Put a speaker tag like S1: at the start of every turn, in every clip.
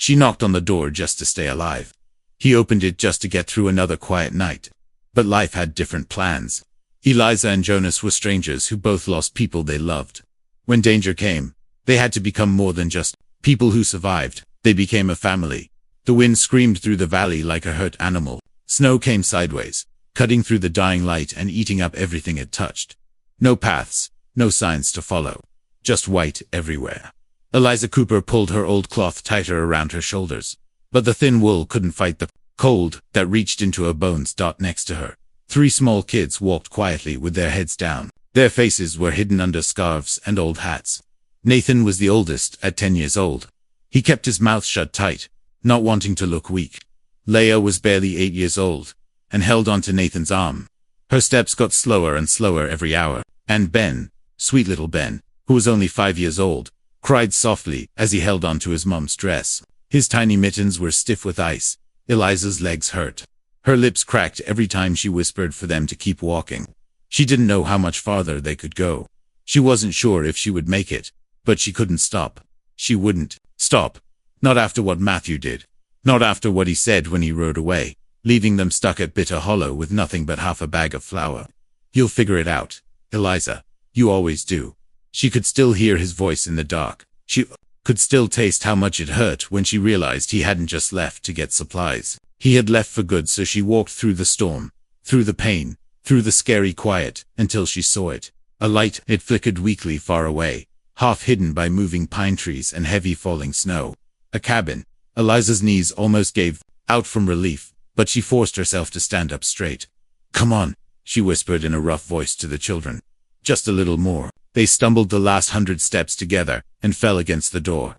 S1: She knocked on the door just to stay alive. He opened it just to get through another quiet night. But life had different plans. Eliza and Jonas were strangers who both lost people they loved. When danger came, they had to become more than just people who survived. They became a family. The wind screamed through the valley like a hurt animal. Snow came sideways, cutting through the dying light and eating up everything it touched. No paths, no signs to follow. Just white everywhere. Eliza Cooper pulled her old cloth tighter around her shoulders. But the thin wool couldn't fight the cold that reached into her bones. Next to her, 3 small kids walked quietly with their heads down. Their faces were hidden under scarves and old hats. Nathan was the oldest, at 10 years old. He kept his mouth shut tight, not wanting to look weak. Leia was barely 8 years old, and held onto Nathan's arm. Her steps got slower and slower every hour, and Ben, sweet little Ben, who was only 5 years old, cried softly as he held onto his mom's dress. His tiny mittens were stiff with ice. Eliza's legs hurt. Her lips cracked every time she whispered for them to keep walking. She didn't know how much farther they could go. She wasn't sure if she would make it, but she couldn't stop. She wouldn't stop. Not after what Matthew did. Not after what he said when he rode away, leaving them stuck at Bitter Hollow with nothing but half a bag of flour. You'll figure it out, Eliza. You always do. She could still hear his voice in the dark. She could still taste how much it hurt when she realized he hadn't just left to get supplies. He had left for good, so she walked through the storm, through the pain, through the scary quiet, until she saw it. A light. It flickered weakly far away, half hidden by moving pine trees and heavy falling snow. A cabin. Eliza's knees almost gave out from relief, but she forced herself to stand up straight. Come on, she whispered in a rough voice to the children. Just a little more. They stumbled the last 100 steps together and fell against the door.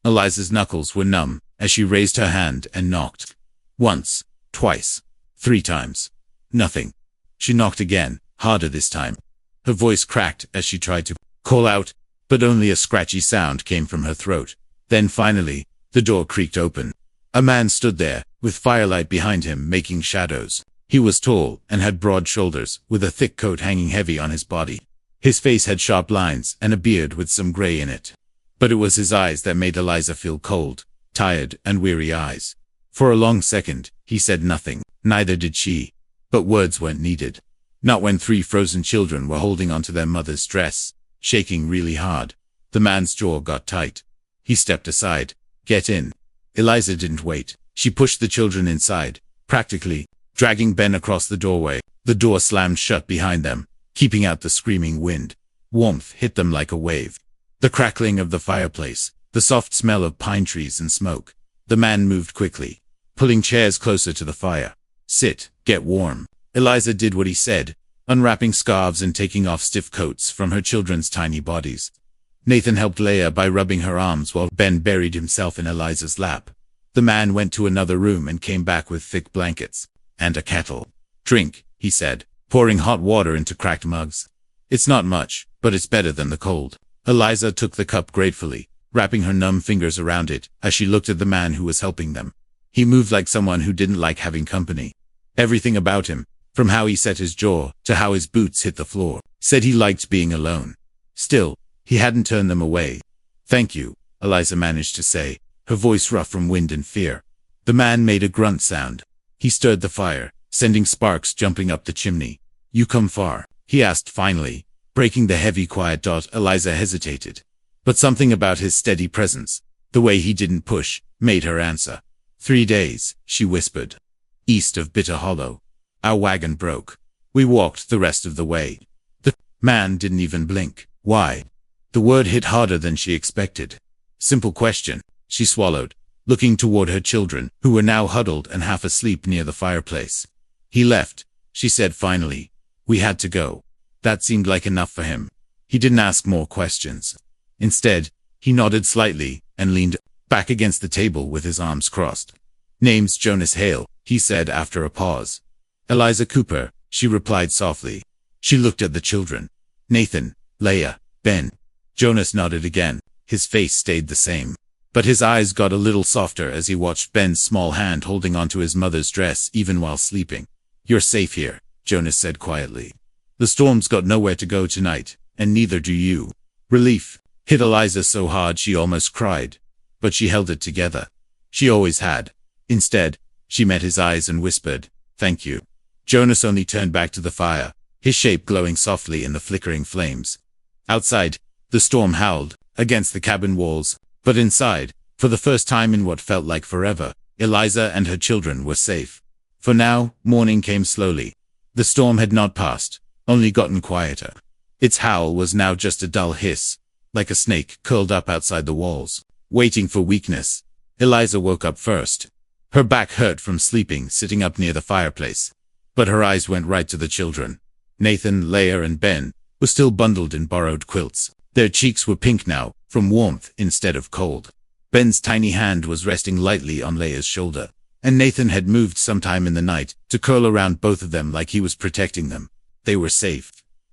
S1: Eliza's knuckles were numb as she raised her hand and knocked. Once, twice, 3 times. Nothing. She knocked again, harder this time. Her voice cracked as she tried to call out, but only a scratchy sound came from her throat. Then finally, the door creaked open. A man stood there, with firelight behind him making shadows. He was tall and had broad shoulders, with a thick coat hanging heavy on his body. His face had sharp lines and a beard with some gray in it. But it was his eyes that made Eliza feel cold, tired and weary eyes. For a long second, he said nothing, neither did she. But words weren't needed. Not when 3 frozen children were holding onto their mother's dress, shaking really hard. The man's jaw got tight. He stepped aside. Get in. Eliza didn't wait. She pushed the children inside, practically dragging Ben across the doorway. The door slammed shut behind them, keeping out the screaming wind. Warmth hit them like a wave. The crackling of the fireplace, the soft smell of pine trees and smoke. The man moved quickly, pulling chairs closer to the fire. Sit, get warm. Eliza did what he said, unwrapping scarves and taking off stiff coats from her children's tiny bodies. Nathan helped Leia by rubbing her arms while Ben buried himself in Eliza's lap. The man went to another room and came back with thick blankets and a kettle. Drink, he said, pouring hot water into cracked mugs. It's not much, but it's better than the cold. Eliza took the cup gratefully, wrapping her numb fingers around it as she looked at the man who was helping them. He moved like someone who didn't like having company. Everything about him, from how he set his jaw to how his boots hit the floor, said he liked being alone. Still, he hadn't turned them away. Thank you, Eliza managed to say, her voice rough from wind and fear. The man made a grunt sound. He stirred the fire, sending sparks jumping up the chimney. You come far? He asked finally, breaking the heavy quiet. Eliza hesitated. But something about his steady presence, the way he didn't push, made her answer. 3 days, she whispered. East of Bitter Hollow. Our wagon broke. We walked the rest of the way. The man didn't even blink. Why? The word hit harder than she expected. Simple question. She swallowed, looking toward her children, who were now huddled and half asleep near the fireplace. He left, she said finally. We had to go. That seemed like enough for him. He didn't ask more questions. Instead, he nodded slightly and leaned back against the table with his arms crossed. Name's Jonas Hale, he said after a pause. Eliza Cooper, she replied softly. She looked at the children. Nathan, Leia, Ben. Jonas nodded again. His face stayed the same. But his eyes got a little softer as he watched Ben's small hand holding onto his mother's dress even while sleeping. You're safe here, Jonas said quietly. The storm's got nowhere to go tonight, and neither do you. Relief hit Eliza so hard she almost cried. But she held it together. She always had. Instead, she met his eyes and whispered, "Thank you." Jonas only turned back to the fire, his shape glowing softly in the flickering flames. Outside, the storm howled against the cabin walls, but inside, for the first time in what felt like forever, Eliza and her children were safe. For now, morning came slowly. The storm had not passed, only gotten quieter. Its howl was now just a dull hiss, like a snake curled up outside the walls, waiting for weakness. Eliza woke up first. Her back hurt from sleeping, sitting up near the fireplace. But her eyes went right to the children. Nathan, Leah, and Ben were still bundled in borrowed quilts. Their cheeks were pink now, from warmth instead of cold. Ben's tiny hand was resting lightly on Leah's shoulder, and Nathan had moved sometime in the night to curl around both of them like he was protecting them. They were safe.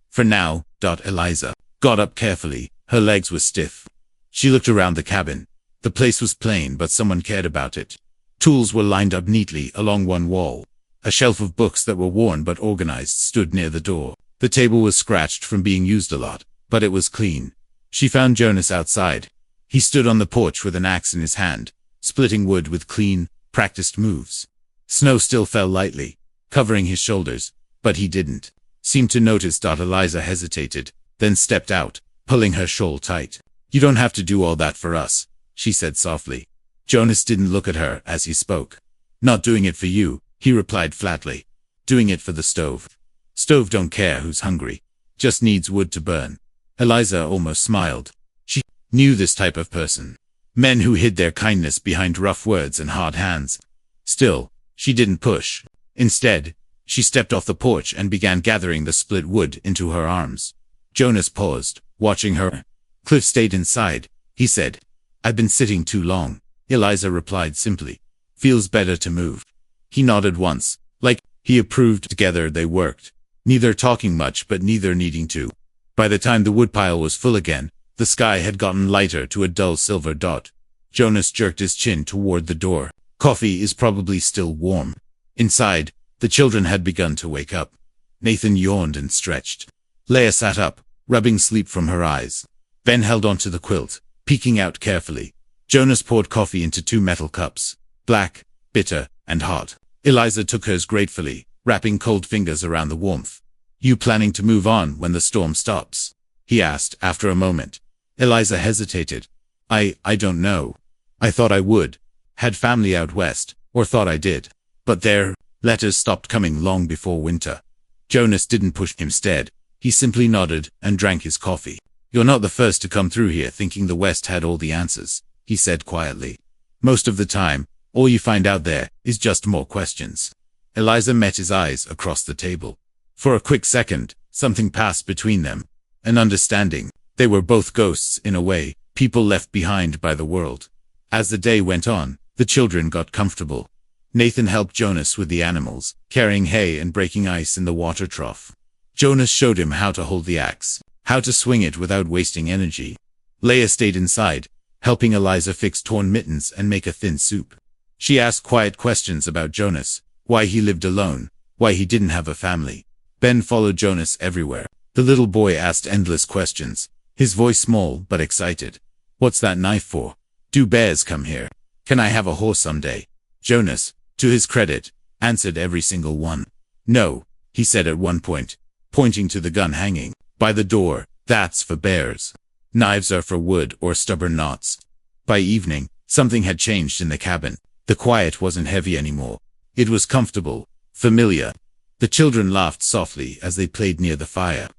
S1: For now. Eliza got up carefully. Her legs were stiff. She looked around the cabin. The place was plain, but someone cared about it. Tools were lined up neatly along one wall. A shelf of books that were worn but organized stood near the door. The table was scratched from being used a lot, but it was clean. She found Jonas outside. He stood on the porch with an axe in his hand, splitting wood with clean, practiced moves. Snow still fell lightly, covering his shoulders, but he didn't seem to notice. Eliza hesitated, then stepped out, pulling her shawl tight. "You don't have to do all that for us," she said softly. Jonas didn't look at her as he spoke. "Not doing it for you," he replied flatly. "Doing it for the stove. Stove don't care who's hungry. Just needs wood to burn." Eliza almost smiled. She knew this type of person. Men who hid their kindness behind rough words and hard hands. Still, she didn't push. Instead, she stepped off the porch and began gathering the split wood into her arms. Jonas paused, watching her. "Cliff stayed inside," he said. "I've been sitting too long." Eliza replied simply. "Feels better to move." He nodded once, like he approved. Together they worked, neither talking much but neither needing to. By the time the woodpile was full again, the sky had gotten lighter to a dull silver dot. Jonas jerked his chin toward the door. Coffee is probably still warm. Inside, the children had begun to wake up. Nathan yawned and stretched. Leah sat up, rubbing sleep from her eyes. Ben held onto the quilt, peeking out carefully. Jonas poured coffee into 2 metal cups, black, bitter, and hot. Eliza took hers gratefully, wrapping cold fingers around the warmth. "You planning to move on when the storm stops?" he asked after a moment. Eliza hesitated. I don't know. I thought I would. Had family out west, or thought I did. But their letters stopped coming long before winter." Jonas didn't push. Instead, he simply nodded and drank his coffee. "You're not the first to come through here thinking the West had all the answers," he said quietly. "Most of the time, all you find out there is just more questions." Eliza met his eyes across the table. For a quick second, something passed between them. An understanding. They were both ghosts in a way, people left behind by the world. As the day went on, the children got comfortable. Nathan helped Jonas with the animals, carrying hay and breaking ice in the water trough. Jonas showed him how to hold the axe, how to swing it without wasting energy. Leah stayed inside, helping Eliza fix torn mittens and make a thin soup. She asked quiet questions about Jonas, why he lived alone, why he didn't have a family. Ben followed Jonas everywhere. The little boy asked endless questions, his voice small but excited. "What's that knife for? Do bears come here? Can I have a horse someday?" Jonas, to his credit, answered every single one. "No," he said at one point, pointing to the gun hanging by the door. "That's for bears. Knives are for wood or stubborn knots." By evening, something had changed in the cabin. The quiet wasn't heavy anymore. It was comfortable, familiar. The children laughed softly as they played near the fire.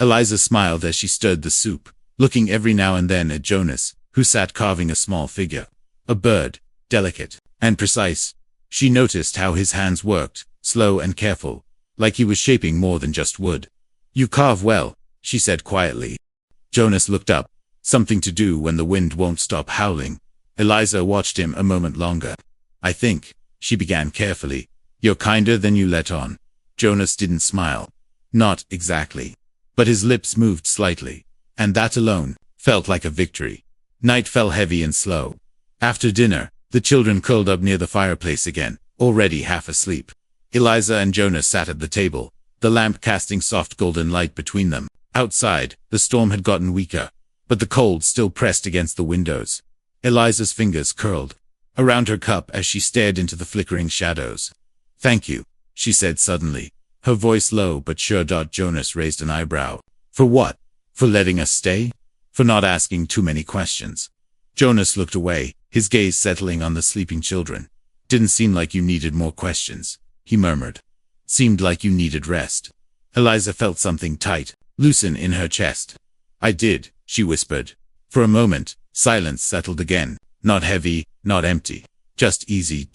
S1: Eliza smiled as she stirred the soup, looking every now and then at Jonas, who sat carving a small figure. A bird, delicate and precise. She noticed how his hands worked, slow and careful, like he was shaping more than just wood. "You carve well," she said quietly. Jonas looked up. Something to do when the wind won't stop howling. Eliza watched him a moment longer. "I think," she began carefully, "you're kinder than you let on." Jonas didn't smile. Not exactly. But his lips moved slightly, and that alone felt like a victory. Night fell heavy and slow. After dinner, the children curled up near the fireplace again, already half asleep. Eliza and Jonas sat at the table, the lamp casting soft golden light between them. Outside, the storm had gotten weaker, but the cold still pressed against the windows. Eliza's fingers curled. around her cup as she stared into the flickering shadows. "Thank you," she said suddenly, her voice low but sure. Jonas raised an eyebrow. "For what? For letting us stay? For not asking too many questions?" Jonas looked away, his gaze settling on the sleeping children. "Didn't seem like you needed more questions," he murmured. "Seemed like you needed rest." Eliza felt something tight, loosen in her chest. "I did," she whispered. For a moment, silence settled again. Not heavy, not empty. Just easy.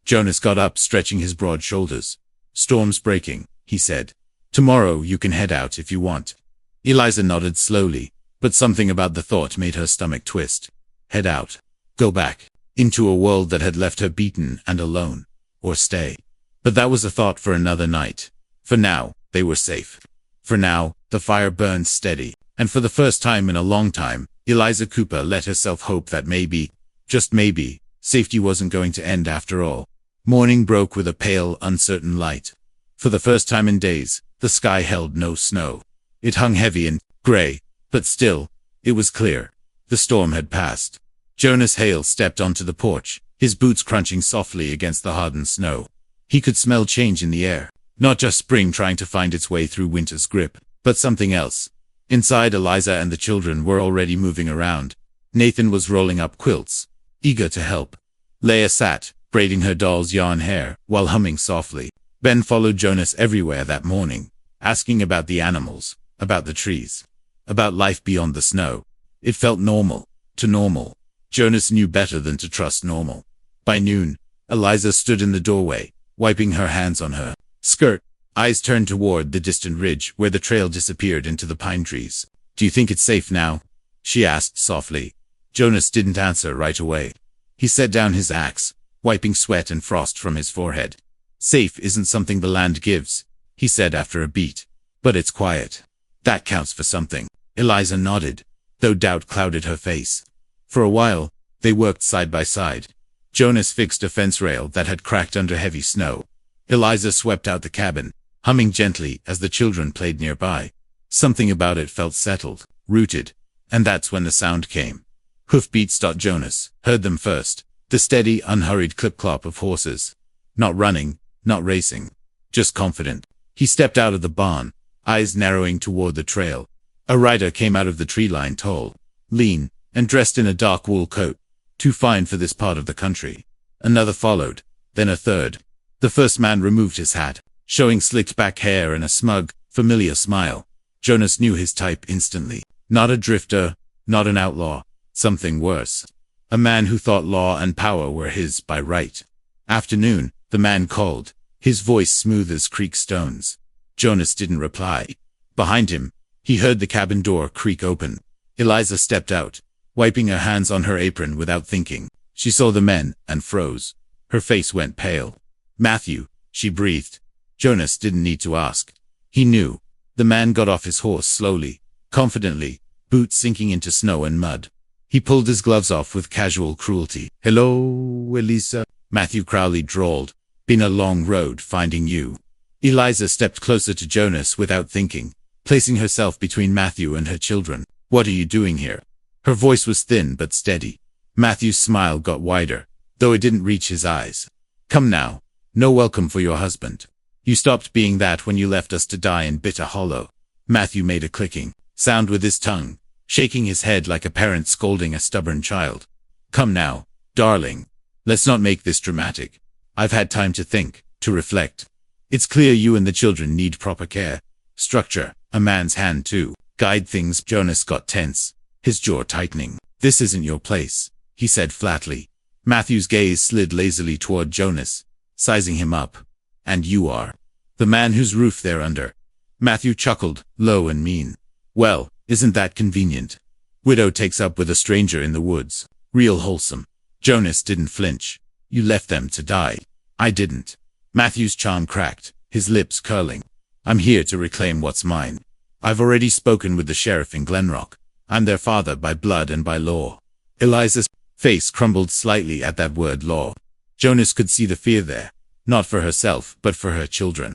S1: Jonas got up, stretching his broad shoulders. "Storm's breaking," he said. "Tomorrow you can head out if you want." Eliza nodded slowly, but something about the thought made her stomach twist. Head out. Go back. Into a world that had left her beaten and alone. Or stay. But that was a thought for another night. For now, they were safe. For now, the fire burned steady, and for the first time in a long time, Eliza Cooper let herself hope that maybe, just maybe, safety wasn't going to end after all. Morning broke with a pale, uncertain light. For the first time in days, the sky held no snow. It hung heavy and gray, but still, it was clear. The storm had passed. Jonas Hale stepped onto the porch, his boots crunching softly against the hardened snow. He could smell change in the air, not just spring trying to find its way through winter's grip, but something else. Inside, Eliza and the children were already moving around. Nathan was rolling up quilts, eager to help. Leia sat, braiding her doll's yarn hair, while humming softly. Ben followed Jonas everywhere that morning, asking about the animals, about the trees, about life beyond the snow. It felt normal, to normal. Jonas knew better than to trust normal. By noon, Eliza stood in the doorway, wiping her hands on her skirt, eyes turned toward the distant ridge where the trail disappeared into the pine trees. "Do you think it's safe now?" she asked softly. Jonas didn't answer right away. He set down his axe, wiping sweat and frost from his forehead. "Safe isn't something the land gives," he said after a beat. "But it's quiet. That counts for something." Eliza nodded, though doubt clouded her face. For a while, they worked side by side. Jonas fixed a fence rail that had cracked under heavy snow. Eliza swept out the cabin, humming gently as the children played nearby. Something about it felt settled, rooted, and that's when the sound came. Hoofbeats. Jonas heard them first, the steady, unhurried clip-clop of horses. Not running, not racing, just confident. He stepped out of the barn, eyes narrowing toward the trail. A rider came out of the tree line, tall, lean, and dressed in a dark wool coat, too fine for this part of the country. Another followed, then a third. The first man removed his hat, showing slicked back hair and a smug, familiar smile. Jonas knew his type instantly. Not a drifter, not an outlaw, something worse. A man who thought law and power were his by right. "Afternoon," the man called, his voice smooth as creek stones. Jonas didn't reply. Behind him, he heard the cabin door creak open. Eliza stepped out, wiping her hands on her apron without thinking. She saw the men and froze. Her face went pale. "Matthew," she breathed. Jonas didn't need to ask. He knew. The man got off his horse slowly, confidently, boots sinking into snow and mud. He pulled his gloves off with casual cruelty. "Hello, Elisa," Matthew Crowley drawled. "Been a long road finding you." Eliza stepped closer to Jonas without thinking, placing herself between Matthew and her children. "What are you doing here?" Her voice was thin but steady. Matthew's smile got wider, though it didn't reach his eyes. "Come now. No welcome for your husband. You stopped being that when you left us to die in Bitter Hollow." Matthew made a clicking sound with his tongue, shaking his head like a parent scolding a stubborn child. "Come now, darling. Let's not make this dramatic. I've had time to think, to reflect. It's clear you and the children need proper care. Structure, a man's hand to guide things." Jonas got tense, his jaw tightening. "This isn't your place," he said flatly. Matthew's gaze slid lazily toward Jonas, sizing him up. "And you are the man whose roof they're under." Matthew chuckled, low and mean. "Well, isn't that convenient? Widow takes up with a stranger in the woods. Real wholesome." Jonas didn't flinch. "You left them to die." "I didn't." Matthew's charm cracked, his lips curling. "I'm here to reclaim what's mine. I've already spoken with the sheriff in Glenrock. I'm their father by blood and by law." Eliza's face crumbled slightly at that word law. Jonas could see the fear there, not for herself, but for her children.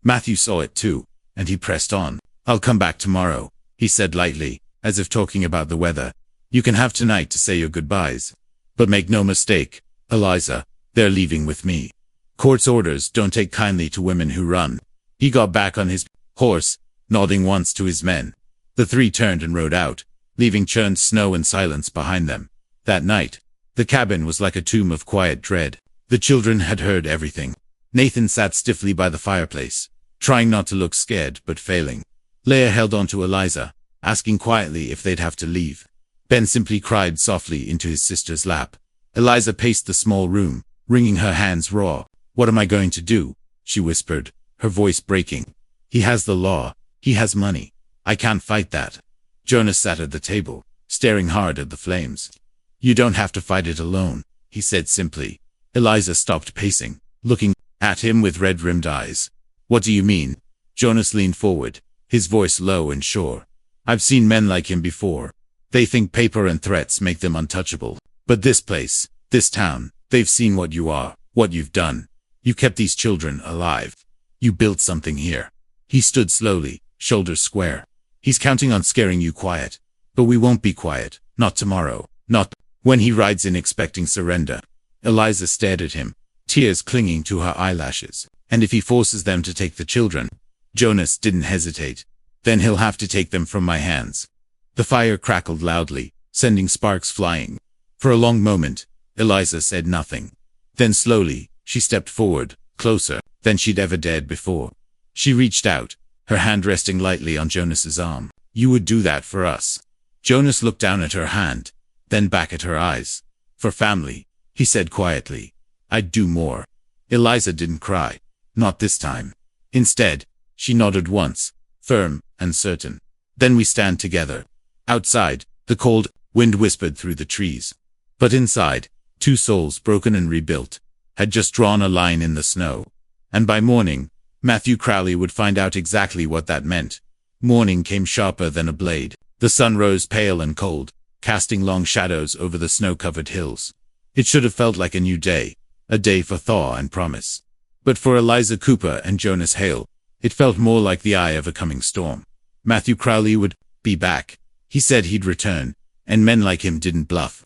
S1: Matthew saw it too, and he pressed on. "I'll come back tomorrow," he said lightly, as if talking about the weather. "You can have tonight to say your goodbyes. But make no mistake, Eliza, they're leaving with me. Court's orders don't take kindly to women who run. He got back on his horse, nodding once to his men. The three turned and rode out, leaving churned snow and silence behind them. That night, the cabin was like a tomb of quiet dread. The children had heard everything. Nathan sat stiffly by the fireplace, trying not to look scared but failing. Leah held on to Eliza, asking quietly if they'd have to leave. Ben simply cried softly into his sister's lap. Eliza paced the small room, wringing her hands raw. "What am I going to do?" she whispered, her voice breaking. "He has the law. He has money. I can't fight that." Jonas sat at the table, staring hard at the flames. "You don't have to fight it alone," he said simply. Eliza stopped pacing, looking at him with red-rimmed eyes. "What do you mean?" Jonas leaned forward, his voice low and sure. "I've seen men like him before. They think paper and threats make them untouchable. But this place, this town, they've seen what you are, what you've done. You kept these children alive. You built something here." He stood slowly, shoulders square. "He's counting on scaring you quiet. But we won't be quiet, not tomorrow, not when he rides in expecting surrender." Eliza stared at him, tears clinging to her eyelashes. "And if he forces them to take the children?" Jonas didn't hesitate. "Then he'll have to take them from my hands." The fire crackled loudly, sending sparks flying. For a long moment, Eliza said nothing. Then slowly, she stepped forward, closer than she'd ever dared before. She reached out, her hand resting lightly on Jonas's arm. "You would do that for us." Jonas looked down at her hand, then back at her eyes. "For family," he said quietly. "I'd do more." Eliza didn't cry. Not this time. Instead, she nodded once, firm and certain. "Then we stand together." Outside, the cold wind whispered through the trees. But inside, two souls broken and rebuilt, had just drawn a line in the snow. And by morning, Matthew Crowley would find out exactly what that meant. Morning came sharper than a blade. The sun rose pale and cold, casting long shadows over the snow-covered hills. It should have felt like a new day, a day for thaw and promise. But for Eliza Cooper and Jonas Hale, it felt more like the eye of a coming storm. Matthew Crowley would be back. He said he'd return, and men like him didn't bluff.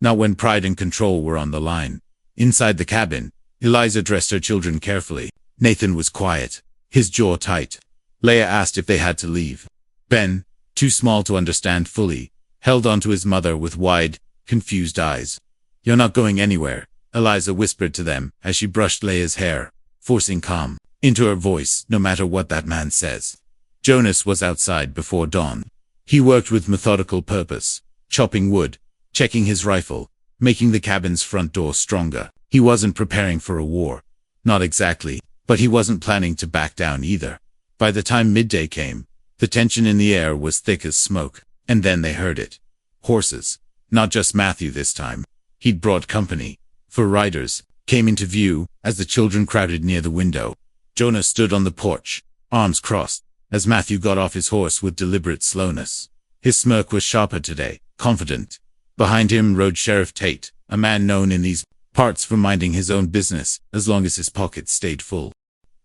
S1: Not when pride and control were on the line. Inside the cabin, Eliza dressed her children carefully. Nathan was quiet, his jaw tight. Leah asked if they had to leave. Ben, too small to understand fully, held on to his mother with wide, confused eyes. "You're not going anywhere," Eliza whispered to them as she brushed Leah's hair, forcing calm into her voice no matter what that man says. Jonas was outside before dawn. He worked with methodical purpose, chopping wood, checking his rifle, making the cabin's front door stronger. He wasn't preparing for a war. Not exactly, but he wasn't planning to back down either. By the time midday came, the tension in the air was thick as smoke, and then they heard it. Horses, not just Matthew this time. He'd brought company. 4 riders came into view as the children crowded near the window. Jonas stood on the porch, arms crossed, as Matthew got off his horse with deliberate slowness. His smirk was sharper today, confident. Behind him rode Sheriff Tate, a man known in these parts for minding his own business as long as his pockets stayed full.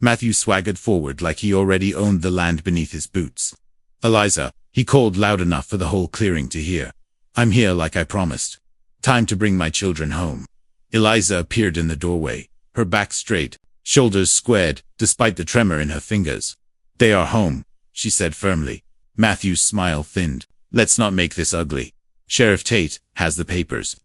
S1: Matthew swaggered forward like he already owned the land beneath his boots. "Eliza," he called loud enough for the whole clearing to hear. "I'm here like I promised. Time to bring my children home." Eliza appeared in the doorway, her back straight, shoulders squared, despite the tremor in her fingers. "They are home," she said firmly. Matthew's smile thinned. "Let's not make this ugly. Sheriff Tate has the papers.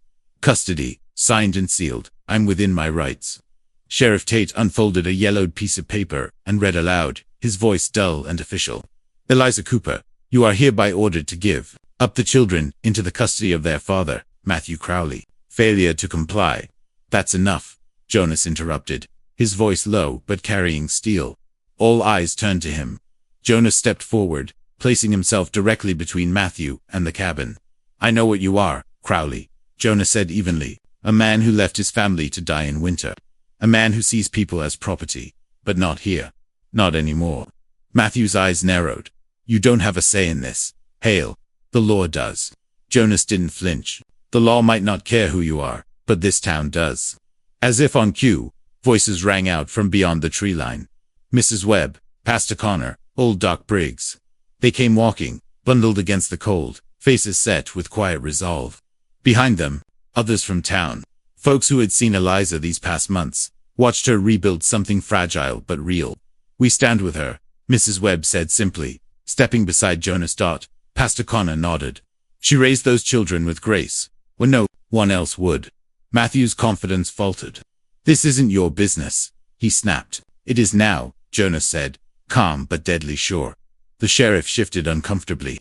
S1: Custody, signed and sealed. I'm within my rights." Sheriff Tate unfolded a yellowed piece of paper and read aloud, his voice dull and official. "Eliza Cooper, you are hereby ordered to give up the children into the custody of their father, Matthew Crowley." Failure to comply. "That's enough," Jonas interrupted, his voice low but carrying steel. All eyes turned to him. Jonas stepped forward, placing himself directly between Matthew and the cabin. "I know what you are, Crowley," Jonas said evenly. "A man who left his family to die in winter. A man who sees people as property. But not here. Not anymore." Matthew's eyes narrowed. "You don't have a say in this, Hale. The law does." Jonas didn't flinch. "The law might not care who you are, but this town does." As if on cue, voices rang out from beyond the tree line. Mrs. Webb, Pastor Connor, old Doc Briggs. They came walking, bundled against the cold, faces set with quiet resolve. Behind them, others from town, Folks who had seen Eliza these past months watched her rebuild something fragile but real. "We stand with her," Mrs. Webb said simply, stepping beside Jonas. Pastor Connor nodded. "She raised those children with grace, when no one else would." Matthew's confidence faltered. "This isn't your business," he snapped. "It is now," Jonas said, calm but deadly sure. The sheriff shifted uncomfortably.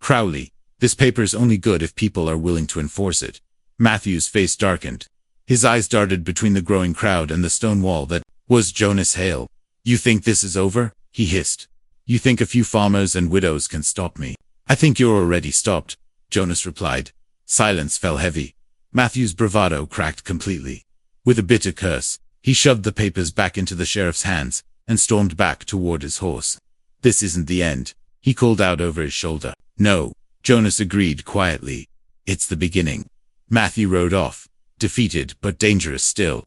S1: "Crowley, this paper's only good if people are willing to enforce it." Matthew's face darkened. His eyes darted between the growing crowd and the stone wall that was Jonas Hale. "You think this is over?" he hissed. "You think a few farmers and widows can stop me?" "I think you're already stopped," Jonas replied. Silence fell heavy. Matthew's bravado cracked completely. With a bitter curse, he shoved the papers back into the sheriff's hands and stormed back toward his horse. "This isn't the end," he called out over his shoulder. "No," Jonas agreed quietly. "It's the beginning." Matthew rode off, defeated but dangerous still.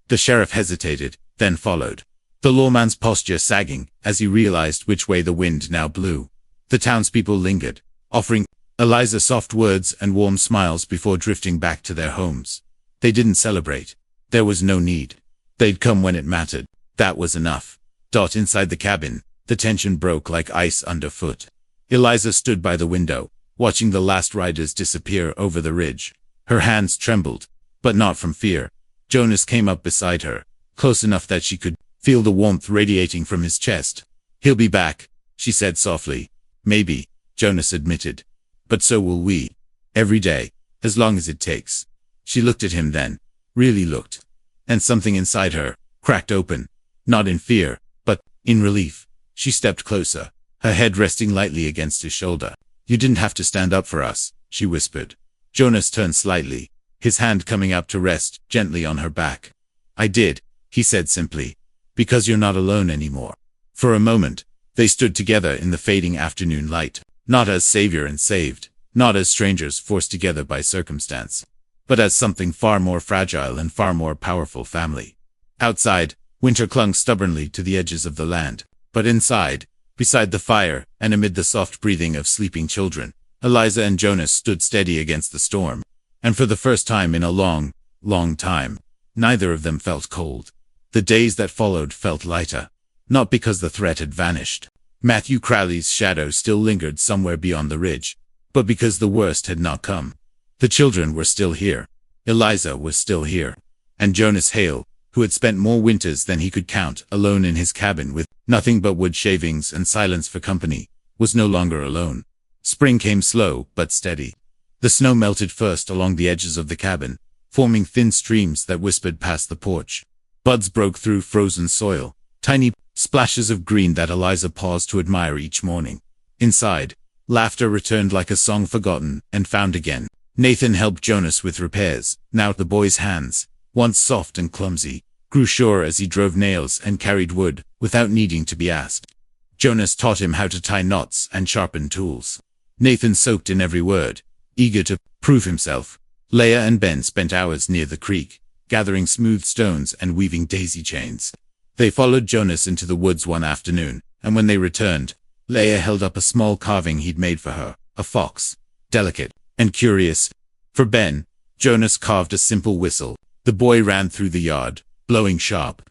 S1: The sheriff hesitated, then followed, the lawman's posture sagging as he realized which way the wind now blew. The townspeople lingered, offering Eliza soft words and warm smiles before drifting back to their homes. They didn't celebrate. There was no need. They'd come when it mattered. That was enough. Inside the cabin, the tension broke like ice underfoot. Eliza stood by the window, watching the last riders disappear over the ridge. Her hands trembled, but not from fear. Jonas came up beside her, close enough that she could feel the warmth radiating from his chest. "He'll be back," she said softly. "Maybe," Jonas admitted. "But so will we. Every day, as long as it takes." She looked at him then, really looked. And something inside her cracked open, not in fear, but in relief. She stepped closer, her head resting lightly against his shoulder. "You didn't have to stand up for us," she whispered. Jonas turned slightly, his hand coming up to rest gently on her back. "I did," he said simply, "because you're not alone anymore." For a moment, they stood together in the fading afternoon light, not as savior and saved, not as strangers forced together by circumstance, but as something far more fragile and far more powerful: family. Outside, winter clung stubbornly to the edges of the land, but inside, beside the fire and amid the soft breathing of sleeping children, Eliza and Jonas stood steady against the storm. And for the first time in a long, long time, neither of them felt cold. The days that followed felt lighter, not because the threat had vanished. Matthew Crowley's shadow still lingered somewhere beyond the ridge, but because the worst had not come. The children were still here. Eliza was still here. And Jonas Hale, who had spent more winters than he could count alone in his cabin with nothing but wood shavings and silence for company, was no longer alone. Spring came slow but steady. The snow melted first along the edges of the cabin, forming thin streams that whispered past the porch. Buds broke through frozen soil, tiny splashes of green that Eliza paused to admire each morning. Inside, laughter returned like a song forgotten and found again. Nathan helped Jonas with repairs. Now the boy's hands, once soft and clumsy, grew sure as he drove nails and carried wood without needing to be asked. Jonas taught him how to tie knots and sharpen tools. Nathan soaked in every word, eager to prove himself. Leah and Ben spent hours near the creek, gathering smooth stones and weaving daisy chains. They followed Jonas into the woods one afternoon, and when they returned, Leah held up a small carving he'd made for her, a fox, delicate and curious. For Ben, Jonas carved a simple whistle. The boy ran through the yard, blowing sharp,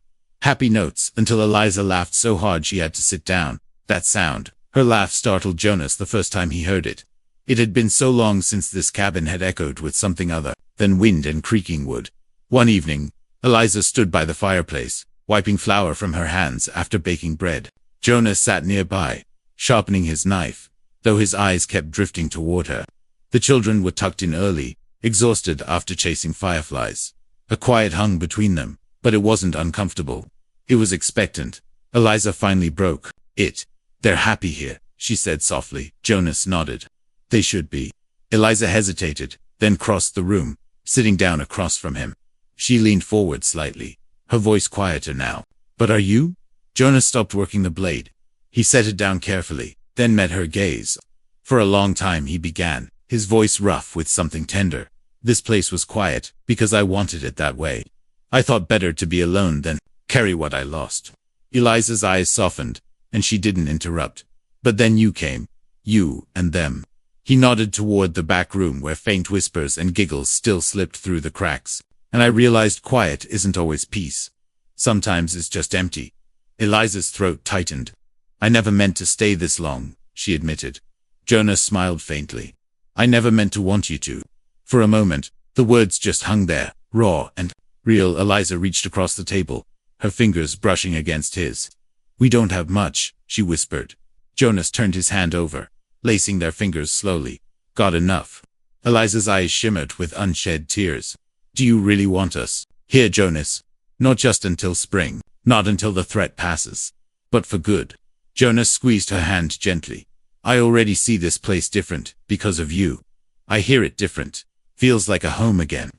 S1: happy notes until Eliza laughed so hard she had to sit down. That sound, her laugh, startled Jonas the first time he heard it. It had been so long since this cabin had echoed with something other than wind and creaking wood. One evening, Eliza stood by the fireplace, wiping flour from her hands after baking bread. Jonas sat nearby, sharpening his knife, though his eyes kept drifting toward her. The children were tucked in early, exhausted after chasing fireflies. A quiet hung between them, but it wasn't uncomfortable. It was expectant. Eliza finally broke it. "They're happy here," she said softly. Jonas nodded. "They should be." Eliza hesitated, then crossed the room, sitting down across from him. She leaned forward slightly, her voice quieter now. "But are you?" Jonas stopped working the blade. He set it down carefully, then met her gaze. For a long time he began, his voice rough with something tender. "This place was quiet, because I wanted it that way. I thought better to be alone than carry what I lost." Eliza's eyes softened, and she didn't interrupt. "But then you came. You and them." He nodded toward the back room where faint whispers and giggles still slipped through the cracks. And I realized quiet isn't always peace. Sometimes it's just empty. Eliza's throat tightened. I never meant to stay this long, she admitted. Jonas smiled faintly. I never meant to want you to. For a moment, the words just hung there, raw and real. Eliza reached across the table, her fingers brushing against his. We don't have much, she whispered. Jonas turned his hand over, lacing their fingers slowly. Got enough. Eliza's eyes shimmered with unshed tears. Do you really want us? Here, Jonas. Not just until spring, not until the threat passes, but for good. Jonas squeezed her hand gently. I already see this place different, because of you. I hear it different. Feels like a home again.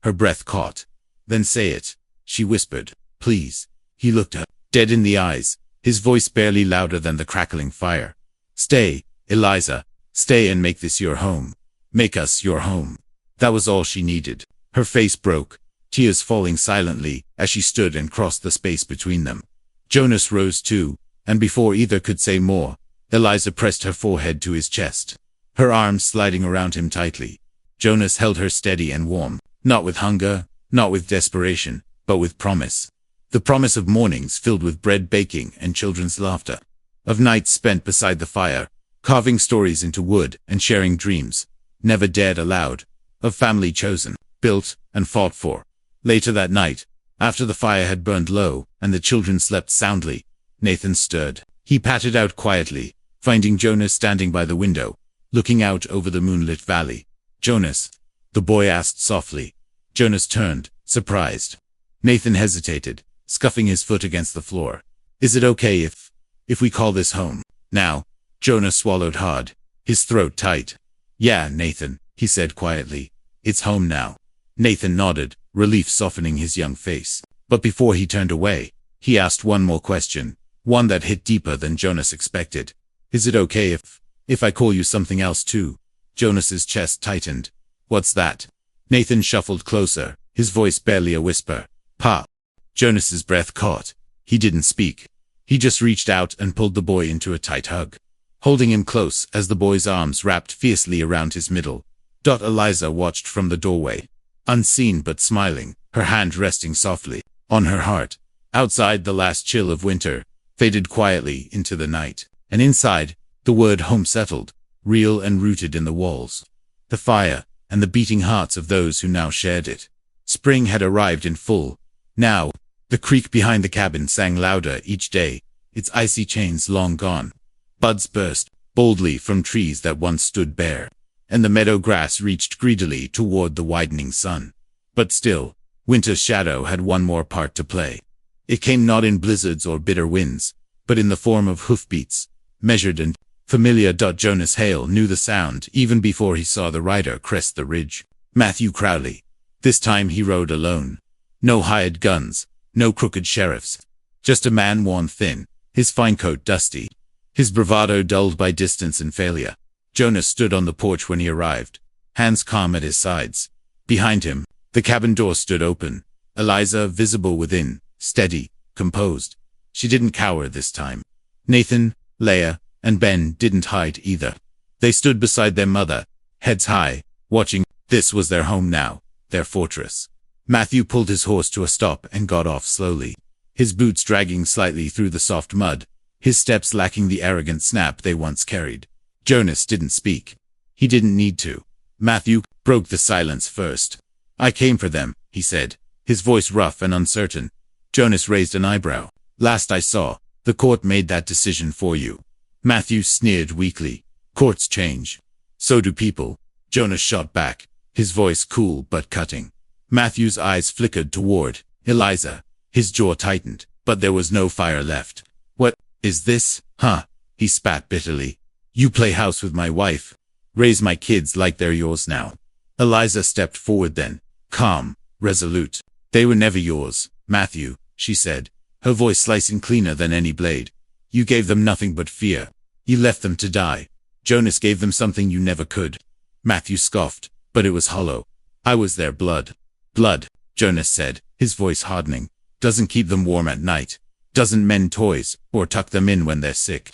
S1: Her breath caught. Then say it, she whispered. Please. He looked her dead in the eyes, his voice barely louder than the crackling fire. Stay, Eliza. Stay and make this your home. Make us your home. That was all she needed. Her face broke, tears falling silently as she stood and crossed the space between them. Jonas rose too, and before either could say more, Eliza pressed her forehead to his chest, her arms sliding around him tightly. Jonas held her steady and warm, not with hunger, not with desperation, but with promise. The promise of mornings filled with bread baking and children's laughter, of nights spent beside the fire, carving stories into wood and sharing dreams, never dared aloud, of family chosen, built, and fought for. Later that night, after the fire had burned low and the children slept soundly, Nathan stirred. He pattered out quietly, finding Jonas standing by the window, looking out over the moonlit valley. Jonas, the boy asked softly. Jonas turned, surprised. Nathan hesitated, scuffing his foot against the floor. Is it okay if we call this home? Now? Jonas swallowed hard, his throat tight. Yeah, Nathan, he said quietly. It's home now. Nathan nodded, relief softening his young face. But before he turned away, he asked one more question, one that hit deeper than Jonas expected. Is it okay if I call you something else too? Jonas's chest tightened. What's that? Nathan shuffled closer, his voice barely a whisper. Pa. Jonas's breath caught. He didn't speak. He just reached out and pulled the boy into a tight hug, holding him close as the boy's arms wrapped fiercely around his middle. Eliza watched from the doorway, unseen but smiling, her hand resting softly on her heart. Outside, the last chill of winter faded quietly into the night, and inside, the word home settled, real and rooted in the walls, the fire, and the beating hearts of those who now shared it. Spring had arrived in full. Now, the creek behind the cabin sang louder each day, its icy chains long gone. Buds burst boldly from trees that once stood bare, and the meadow grass reached greedily toward the widening sun. But still, winter's shadow had one more part to play. It came not in blizzards or bitter winds, but in the form of hoofbeats, measured and familiar. Jonas Hale knew the sound even before he saw the rider crest the ridge. Matthew Crowley. This time he rode alone. No hired guns, no crooked sheriffs. Just a man worn thin, his fine coat dusty, his bravado dulled by distance and failure. Jonas stood on the porch when he arrived, hands calm at his sides. Behind him, the cabin door stood open, Eliza visible within, steady, composed. She didn't cower this time. Nathan, Leah, and Ben didn't hide either. They stood beside their mother, heads high, watching. This was their home now, their fortress. Matthew pulled his horse to a stop and got off slowly, his boots dragging slightly through the soft mud, his steps lacking the arrogant snap they once carried. Jonas didn't speak. He didn't need to. Matthew broke the silence first. I came for them, he said, his voice rough and uncertain. Jonas raised an eyebrow. Last I saw, the court made that decision for you. Matthew sneered weakly. Courts change. So do people. Jonas shot back, his voice cool but cutting. Matthew's eyes flickered toward Eliza. His jaw tightened, but there was no fire left. What is this, huh? He spat bitterly. You play house with my wife. Raise my kids like they're yours now. Eliza stepped forward then, calm, resolute. They were never yours, Matthew, she said, her voice slicing cleaner than any blade. You gave them nothing but fear. You left them to die. Jonas gave them something you never could. Matthew scoffed, but it was hollow. I was their blood. Blood, Jonas said, his voice hardening, doesn't keep them warm at night, doesn't mend toys, or tuck them in when they're sick.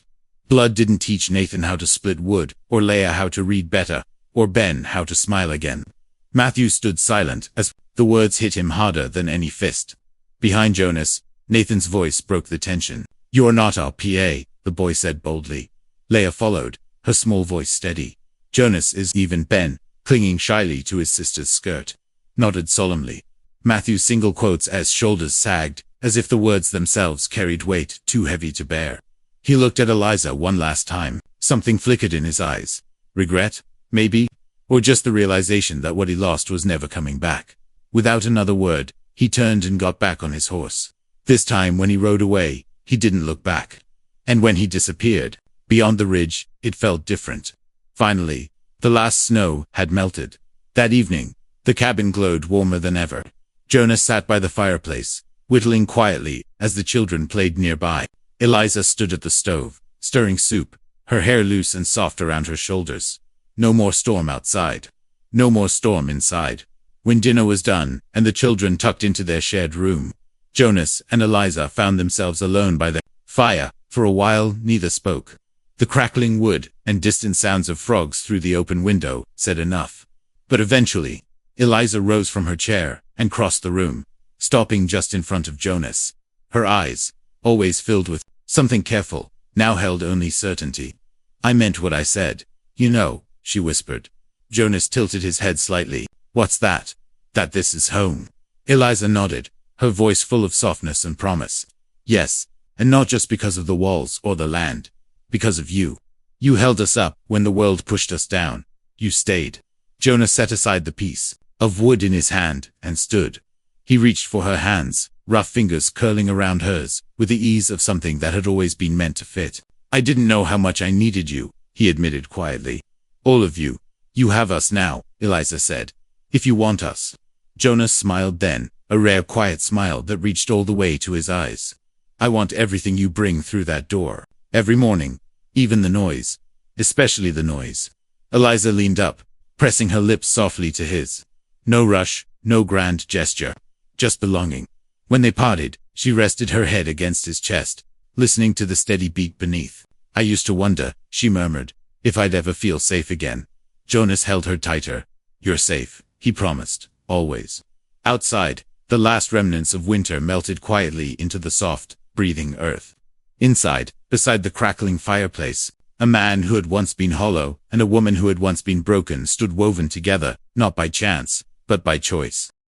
S1: Blood didn't teach Nathan how to split wood, or Leah how to read better, or Ben how to smile again. Matthew stood silent as The words hit him harder than any fist. Behind Jonas, Nathan's voice broke the tension. "You're not our PA," the boy said boldly. Leia followed, her small voice steady. "Jonas is." Even Ben, clinging shyly to his sister's skirt, nodded solemnly. Matthew's single quotes as shoulders sagged, as if the words themselves carried weight too heavy to bear. He looked at Eliza one last time. Something flickered in his eyes. Regret, maybe? Or just the realization that what he lost was never coming back. Without another word, he turned and got back on his horse. This time when he rode away, he didn't look back. And when he disappeared, beyond the ridge, it felt different. Finally, the last snow had melted. That evening, the cabin glowed warmer than ever. Jonas sat by the fireplace, whittling quietly as the children played nearby. Eliza stood at the stove, stirring soup, her hair loose and soft around her shoulders. No more storm outside. No more storm inside. When dinner was done, and the children tucked into their shared room, Jonas and Eliza found themselves alone by the fire. For a while, neither spoke. The crackling wood and distant sounds of frogs through the open window said enough. But eventually, Eliza rose from her chair and crossed the room, stopping just in front of Jonas. Her eyes, always filled with something careful, now held only certainty. "I meant what I said. You know," she whispered. Jonas tilted his head slightly. "What's that?" "That this is home." Eliza nodded, her voice full of softness and promise. "Yes, and not just because of the walls or the land. Because of you. You held us up when the world pushed us down. You stayed." Jonas set aside the piece of wood in his hand and stood. He reached for her hands, rough fingers curling around hers, with the ease of something that had always been meant to fit. "I didn't know how much I needed you," he admitted quietly. "All of you. You have us now," Eliza said. "If you want us." Jonas smiled then, a rare quiet smile that reached all the way to his eyes. "I want everything you bring through that door. Every morning. Even the noise. Especially the noise." Eliza leaned up, pressing her lips softly to his. No rush, no grand gesture. Just belonging. When they parted, she rested her head against his chest, listening to the steady beat beneath. "I used to wonder," she murmured, "if I'd ever feel safe again." Jonas held her tighter. "You're safe," he promised, "always." Outside, the last remnants of winter melted quietly into the soft, breathing earth. Inside, beside the crackling fireplace, a man who had once been hollow and a woman who had once been broken stood woven together, not by chance, but by choice.